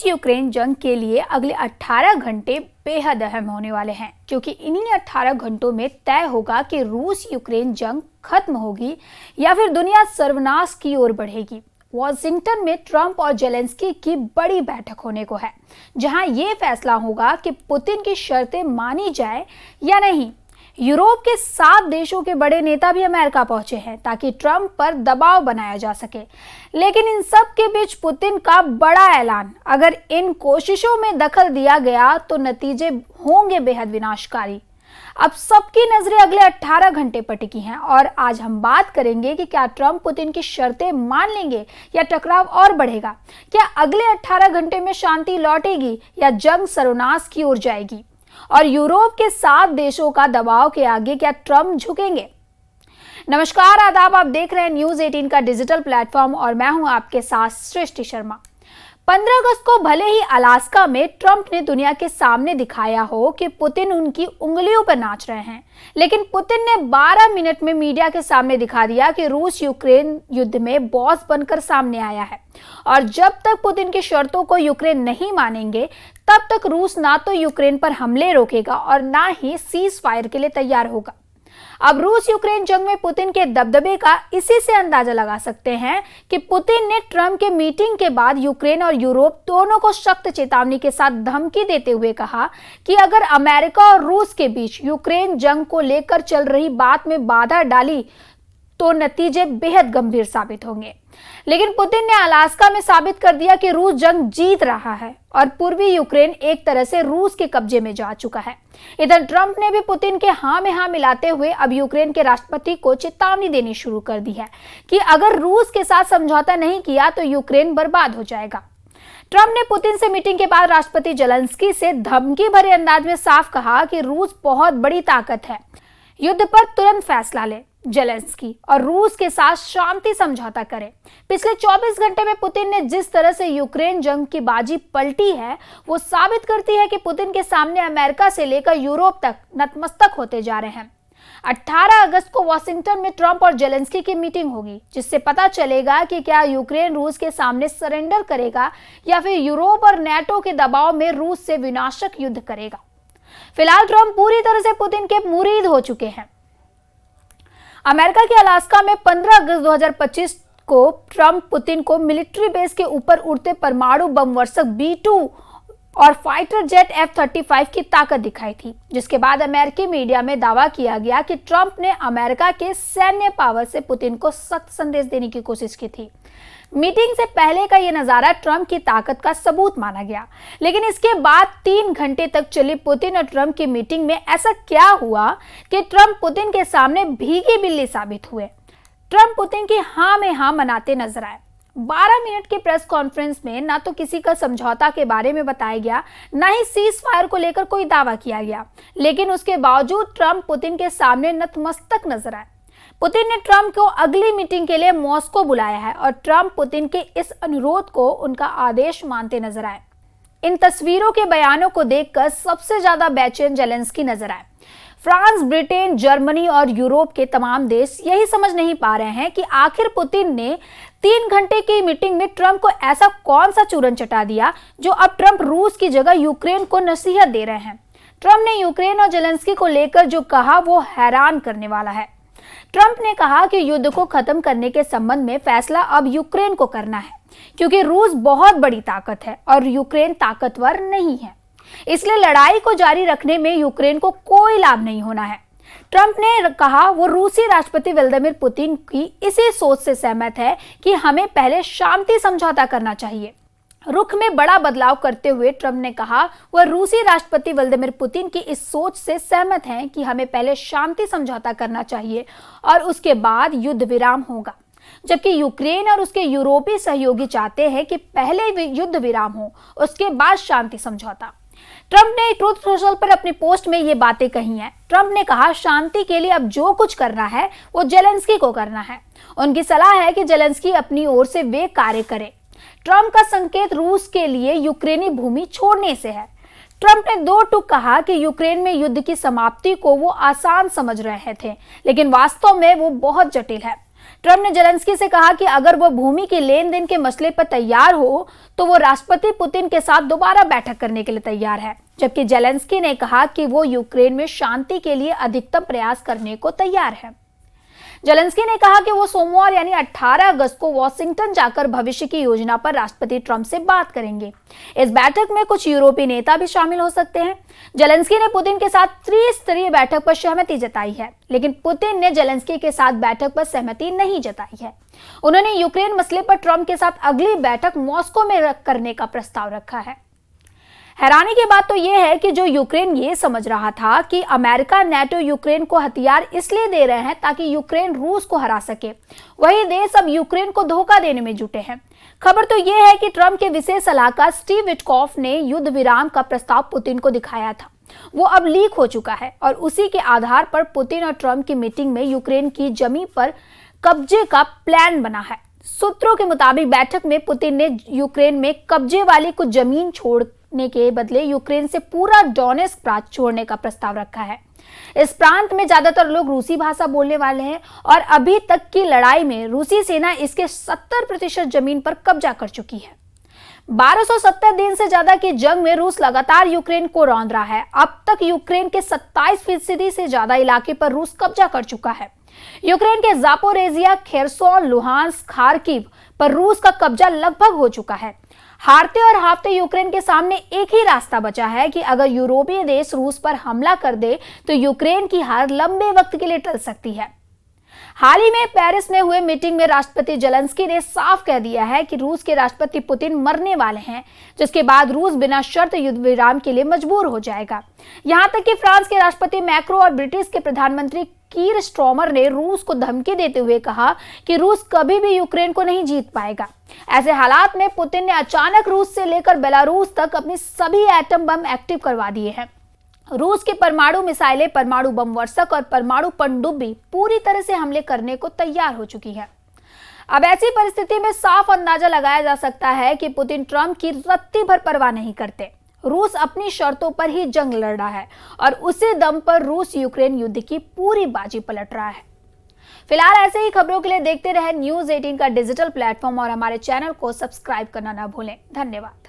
रूस यूक्रेन जंग के लिए अगले 18 घंटे बेहद अहम होने वाले हैं, क्योंकि इन्हीं 18 घंटों में तय होगा कि रूस यूक्रेन जंग खत्म होगी या फिर दुनिया सर्वनाश की ओर बढ़ेगी। वॉशिंगटन में ट्रंप और जेलेंस्की की बड़ी बैठक होने को है, जहां ये फैसला होगा कि पुतिन की शर्तें मानी जाए या नहीं। यूरोप के 7 देशों के बड़े नेता भी अमेरिका पहुंचे हैं ताकि ट्रंप पर दबाव बनाया जा सके, लेकिन इन सब के बीच पुतिन का बड़ा ऐलान, अगर इन कोशिशों में दखल दिया गया तो नतीजे होंगे बेहद विनाशकारी। अब सबकी नजरें अगले 18 घंटे पर टिकी हैं और आज हम बात करेंगे कि क्या ट्रंप पुतिन की शर्तें मान लेंगे या टकराव और बढ़ेगा। क्या अगले 18 घंटे में शांति लौटेगी या जंग सर्वनाश की ओर जाएगी, और यूरोप के 7 देशों का दबाव के आगे क्या ट्रंप झुकेंगे। नमस्कार, आदाब, आप देख रहे हैं न्यूज 18 का डिजिटल प्लेटफॉर्म और मैं हूं आपके साथ सृष्टि शर्मा। 15 अगस्त को भले ही अलास्का में ट्रंप ने दुनिया के सामने दिखाया हो कि पुतिन उनकी उंगलियों पर नाच रहे हैं, लेकिन पुतिन ने 12 मिनट में मीडिया के सामने दिखा दिया कि रूस यूक्रेन युद्ध में बॉस बनकर सामने आया है, और जब तक पुतिन की शर्तों को यूक्रेन नहीं मानेंगे तब तक रूस ना तो यूक्रेन पर हमले रोकेगा और ना ही सीज फायर के लिए तैयार होगा। अब रूस यूक्रेन जंग में पुतिन के दबदबे का इसी से अंदाजा लगा सकते हैं कि पुतिन ने ट्रंप के मीटिंग के बाद यूक्रेन और यूरोप दोनों को सख्त चेतावनी के साथ धमकी देते हुए कहा कि अगर अमेरिका और रूस के बीच यूक्रेन जंग को लेकर चल रही बात में बाधा डाली तो नतीजे बेहद गंभीर साबित होंगे। लेकिन पुतिन ने अलास्का में साबित कर दिया कि रूस जंग जीत रहा है और पूर्वी यूक्रेन एक तरह से रूस के कब्जे में जा चुका है। इधर ट्रंप ने भी पुतिन के हाँ में हाँ मिलाते हुए अब यूक्रेन के राष्ट्रपति को चेतावनी देनी शुरू कर दी है कि अगर रूस के साथ समझौता नहीं किया तो यूक्रेन बर्बाद हो जाएगा। ट्रंप ने पुतिन से मीटिंग के बाद राष्ट्रपति जेलेंस्की से धमकी भरे अंदाज में साफ कहा कि रूस बहुत बड़ी ताकत है, युद्ध पर तुरंत फैसला ले जेलेंस्की और रूस के साथ शांति समझौता करें। पिछले 24 घंटे में पुतिन ने जिस तरह से यूक्रेन जंग की बाजी पलटी है, वो साबित करती है कि पुतिन के सामने अमेरिका से लेकर यूरोप तक नतमस्तक होते जा रहे हैं। 18 अगस्त को वॉशिंगटन में ट्रंप और जेलेंस्की की मीटिंग होगी, जिससे पता चलेगा कि क्या यूक्रेन रूस के सामने सरेंडर करेगा या फिर यूरोप और नेटो के दबाव में रूस से विनाशक युद्ध करेगा। फिलहाल ट्रंप पूरी तरह से पुतिन के मुरीद हो चुके हैं। अमेरिका के अलास्का में 15 अगस्त 2025 को ट्रंप पुतिन को मिलिट्री बेस के ऊपर उड़ते परमाणु बम वर्षक B-2 और फाइटर जेट F-35 की ताकत दिखाई थी, जिसके बाद अमेरिकी मीडिया में दावा किया गया कि ट्रंप ने अमेरिका के सैन्य पावर से पुतिन को सख्त संदेश देने की कोशिश की थी। मीटिंग से पहले का यह नजारा ट्रंप की ताकत का सबूत माना गया, लेकिन इसके बाद 3 घंटे तक चली पुतिन और ट्रंप की मीटिंग में ऐसा क्या हुआ कि ट्रंप पुतिन के सामने भीगी बिल्ली साबित हुए। ट्रंप पुतिन की हाँ में हाँ मनाते नजर आए। 12 मिनट की प्रेस कॉन्फ्रेंस में ना तो किसी का समझौता के बारे में बताया गया, ना ही सीज फायर को लेकर कोई दावा किया गया, लेकिन उसके बावजूद ट्रंप पुतिन के सामने नतमस्तक नजर आए। पुतिन ने ट्रंप को अगली मीटिंग के लिए मॉस्को बुलाया है और ट्रंप पुतिन के इस अनुरोध को उनका आदेश मानते नजर आए। इन तस्वीरों के बयानों को देखकर सबसे ज्यादा बेचैन जेलेंस्की नजर आए। फ्रांस, ब्रिटेन, जर्मनी और यूरोप के तमाम देश यही समझ नहीं पा रहे हैं कि आखिर पुतिन ने 3 घंटे की मीटिंग में ट्रंप को ऐसा कौन सा चूरन चटा दिया जो अब ट्रंप रूस की जगह यूक्रेन को नसीहत दे रहे हैं। ट्रंप ने यूक्रेन और जेलेंस्की को लेकर जो कहा वो हैरान करने वाला है। ट्रंप ने कहा कि युद्ध को खत्म करने के संबंध में फैसला अब यूक्रेन को करना है, क्योंकि रूस बहुत बड़ी ताकत है और यूक्रेन ताकतवर नहीं है, इसलिए लड़ाई को जारी रखने में यूक्रेन को कोई लाभ नहीं होना है। ट्रंप ने कहा वो रूसी राष्ट्रपति व्लादिमीर पुतिन की इसी सोच से सहमत है कि हमें पहले शांति समझौता करना चाहिए। रुख में बड़ा बदलाव करते हुए ट्रंप ने कहा वह रूसी राष्ट्रपति व्लादिमीर पुतिन की इस सोच से सहमत हैं कि हमें पहले शांति समझौता करना चाहिए और उसके बाद युद्ध विराम होगा, जबकि यूक्रेन और उसके यूरोपीय सहयोगी चाहते हैं कि पहले युद्ध विराम हो, उसके बाद शांति समझौता। ट्रंप ने ट्रूथ सोशल पर अपनी पोस्ट में ये बातें कही हैं। ट्रंप ने कहा शांति के लिए अब जो कुछ करना है वो जेलेंस्की को करना है। उनकी सलाह है कि जेलेंस्की अपनी ओर से वे कार्य करे। ट्रंप का संकेत रूस के लिए यूक्रेनी भूमि छोड़ने से है। ट्रंप ने 2 टूक कहा कि यूक्रेन में युद्ध की समाप्ति को वो आसान समझ रहे थे, लेकिन वास्तव में वो बहुत जटिल है। ट्रंप ने जेलेंस्की से कहा कि अगर वो भूमि के लेन देन के मसले पर तैयार हो तो वो राष्ट्रपति पुतिन के साथ दोबारा बैठक करने के लिए तैयार है, जबकि जेलेंस्की ने कहा कि वो यूक्रेन में शांति के लिए अधिकतम प्रयास करने को तैयार है। जेलेंस्की ने कहा कि वो सोमवार यानी 18 अगस्त को वॉशिंगटन जाकर भविष्य की योजना पर राष्ट्रपति ट्रंप से बात करेंगे। इस बैठक में कुछ यूरोपीय नेता भी शामिल हो सकते हैं। जेलेंस्की ने पुतिन के साथ त्रिस्तरीय बैठक पर सहमति जताई है, लेकिन पुतिन ने जेलेंस्की के साथ बैठक पर सहमति नहीं जताई है। उन्होंने यूक्रेन मसले पर ट्रंप के साथ अगली बैठक मॉस्को में करने का प्रस्ताव रखा है। हैरानी की बात तो यह है कि जो यूक्रेन ये समझ रहा था कि अमेरिका नाटो यूक्रेन को हथियार इसलिए दे रहे हैं ताकि यूक्रेन रूस को हरा सके, वही देश अब यूक्रेन को धोखा देने में जुटे हैं। खबर तो यह है कि ट्रंप के विशेष सलाहकार स्टीव विटकॉफ ने युद्ध विराम का प्रस्ताव पुतिन को दिखाया था, वो अब लीक हो चुका है और उसी के आधार पर पुतिन और ट्रंप की मीटिंग में यूक्रेन की जमीन पर कब्जे का प्लान बना है। सूत्रों के मुताबिक बैठक में पुतिन ने यूक्रेन में कब्जे वाली कुछ जमीन छोड़ने के बदले यूक्रेन से पूरा डोनेट्स्क प्रांत छोड़ने का प्रस्ताव रखा है। इस प्रांत में ज्यादातर लोग रूसी भाषा बोलने वाले हैं और अभी तक की लड़ाई में रूसी सेना इसके 70% जमीन पर कब्जा कर चुकी है। 1270 दिन से ज्यादा की जंग में रूस लगातार यूक्रेन को रौंद रहा है। अब तक यूक्रेन के 27% से ज्यादा इलाके पर रूस कब्जा कर चुका है। यूक्रेन के जापोरेजिया, खेरसोन, लुहांस्क, खार्किव पर रूस का कब्जा लगभग हो चुका है। हारते और हारते यूक्रेन के सामने एक ही रास्ता बचा है कि अगर यूरोपीय देश रूस पर हमला कर दे तो यूक्रेन की हार लंबे वक्त के लिए टल सकती है। हाल ही में पेरिस में हुए मीटिंग में राष्ट्रपति जेलेंस्की ने साफ कह दिया है कि रूस के राष्ट्रपति पुतिन मरने वाले हैं, जिसके बाद रूस बिना शर्त युद्ध विराम के लिए मजबूर हो जाएगा। यहां तक कि फ्रांस के राष्ट्रपति मैक्रो और ब्रिटिश के प्रधानमंत्री कीर स्टॉर्मर ने रूस को धमकी देते हुए कहा कि रूस कभी भी यूक्रेन को नहीं जीत पाएगा। ऐसे हालात में पुतिन ने अचानक रूस से लेकर बेलारूस तक अपनी सभी एटम बम एक्टिव करवा दिए हैं। रूस के परमाणु मिसाइलें, परमाणु बम वर्षक और परमाणु पनडुब्बी पूरी तरह से हमले करने को तैयार हो चुकी है। अब ऐसी परिस्थिति में साफ अंदाजा लगाया जा सकता है कि पुतिन ट्रंप की रत्ती भर परवाह नहीं करते। रूस अपनी शर्तों पर ही जंग लड़ रहा है और उसी दम पर रूस यूक्रेन युद्ध की पूरी बाजी पलट रहा है। फिलहाल ऐसे ही खबरों के लिए देखते रहे न्यूज़ 18 का डिजिटल प्लेटफॉर्म और हमारे चैनल को सब्सक्राइब करना ना भूलें। धन्यवाद।